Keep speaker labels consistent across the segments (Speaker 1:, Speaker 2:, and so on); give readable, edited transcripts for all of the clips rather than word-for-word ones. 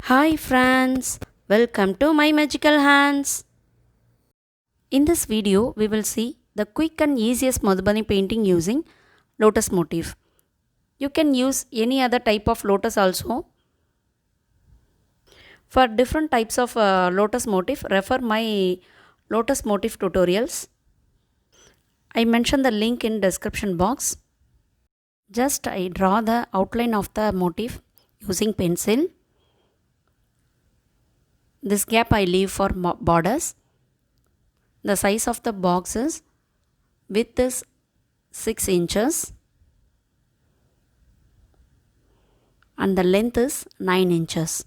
Speaker 1: Hi friends, welcome to my magical hands. In this video, we will see the quick and easiest Madhubani painting using lotus motif. You can use any other type of lotus also. For different types of lotus motif, refer my lotus motif tutorials. I mentioned the link in description box. Just I draw the outline of the motif using pencil. This gap I leave for borders. The size of the boxes width is 6 inches and the length is 9 inches.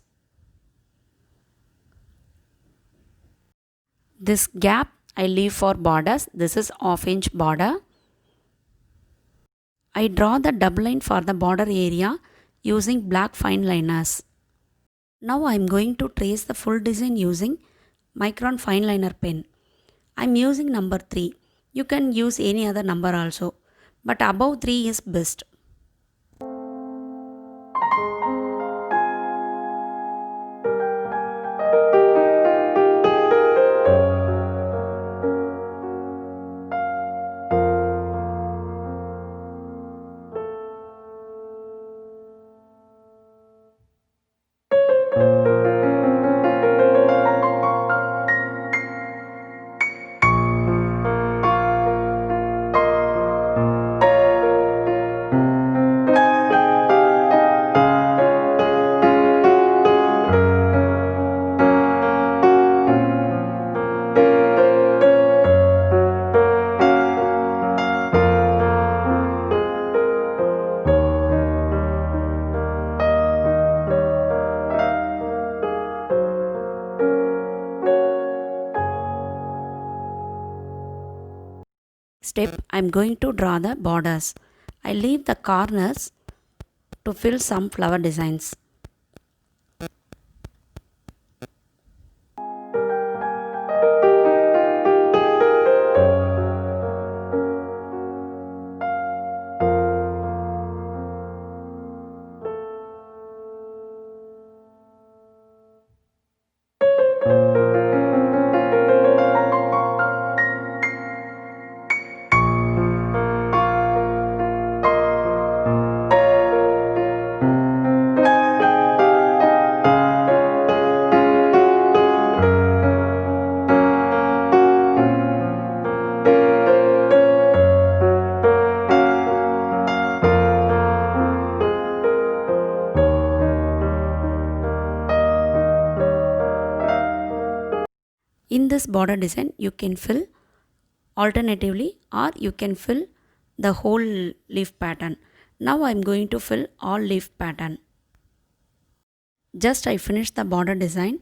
Speaker 1: This gap I leave for borders. This is half-inch border. I draw the double line for the border area using black fine liners. Now I am going to trace the full design using micron fine liner pen. I am using number 3. You can use any other number also, but above 3 is best. Step, I am going to draw the borders. I leave the corners to fill some flower designs. In this border design, you can fill alternatively or you can fill the whole leaf pattern. Now I am going to fill all leaf pattern. Just I finished the border design.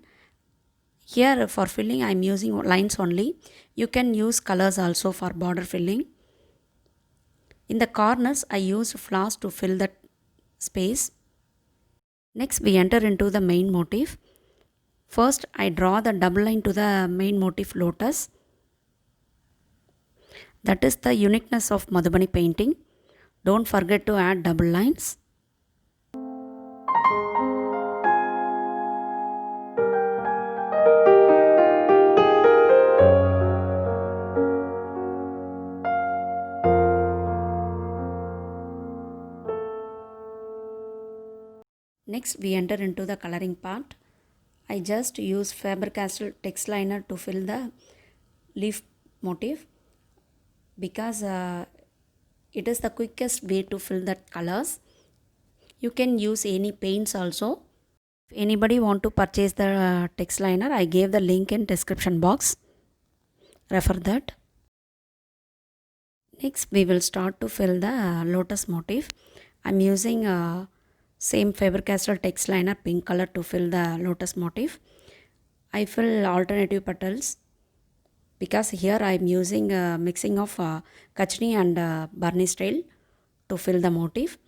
Speaker 1: Here for filling I am using lines only. You can use colors also for border filling. In the corners I used flowers to fill that space. Next we enter into the main motif. First I draw the double line to the main motif lotus. That is the uniqueness of Madhubani painting. Don't forget to add double lines. Next we enter into the coloring part. I just use Faber castel text liner to fill the leaf motif because it is the quickest way to fill the colors. You can use any paints also. If anybody want to purchase the text liner, I gave the link in description box. Refer that. Next we will start to fill the lotus motif. I am using same Faber castel text liner pink color to fill the lotus motif. I fill alternative petals because here I am using a mixing of Kachni and Barnish tail to fill the motif.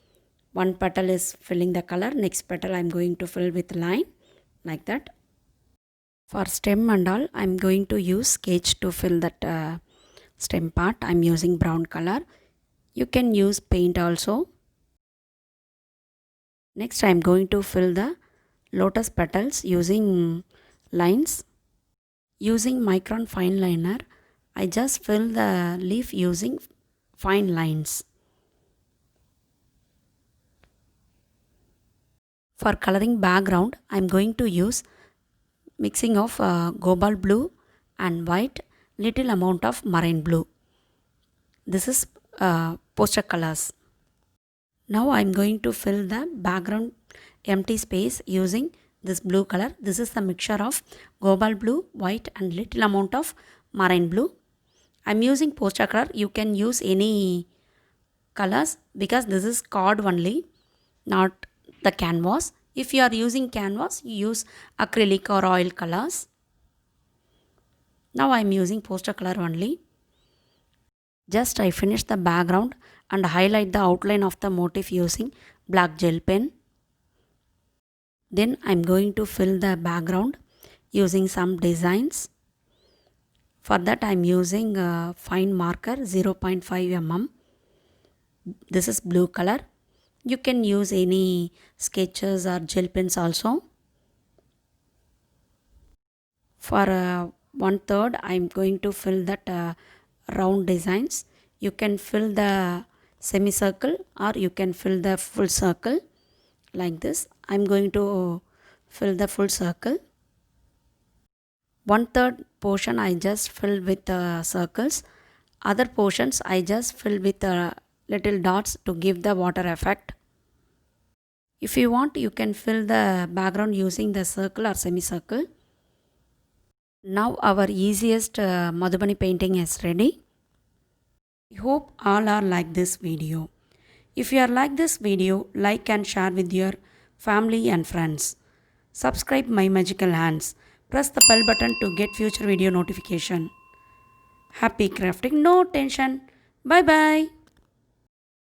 Speaker 1: One petal is filling the color, next petal I am going to fill with line like that. For stem and all I am going to use sketch to fill that stem part. I am using brown color. You can use paint also. Next I am going to fill the lotus petals using lines. Using micron fine liner, I just fill the leaf using fine lines. For coloring background, I am going to use mixing of cobalt blue and white, little amount of marine blue. This is poster colors. Now I am going to fill the background empty space using this blue color. This is the mixture of cobalt blue, white and little amount of marine blue. I am using poster color. You can use any colors because this is card only, not the canvas. If you are using canvas, you use acrylic or oil colors. Now I am using poster color only. Just I finish the background and highlight the outline of the motif using black gel pen. Then I am going to fill the background using some designs. For that I am using a fine marker 0.5 mm. This is blue color. You can use any sketches or gel pens also. For 1/3 I am going to fill that round designs. You can fill the semicircle or you can fill the full circle like this. I am going to fill the full circle. 1/3 portion I just fill with circles. Other portions I just fill with little dots to give the water effect. If you want, you can fill the background using the circle or semicircle. Now our easiest Madhubani painting is ready. I hope all are like this video. If you are like this video, like and share with your family and friends. Subscribe my magical hands. Press the bell button to get future video notification. Happy crafting, no tension. Bye bye.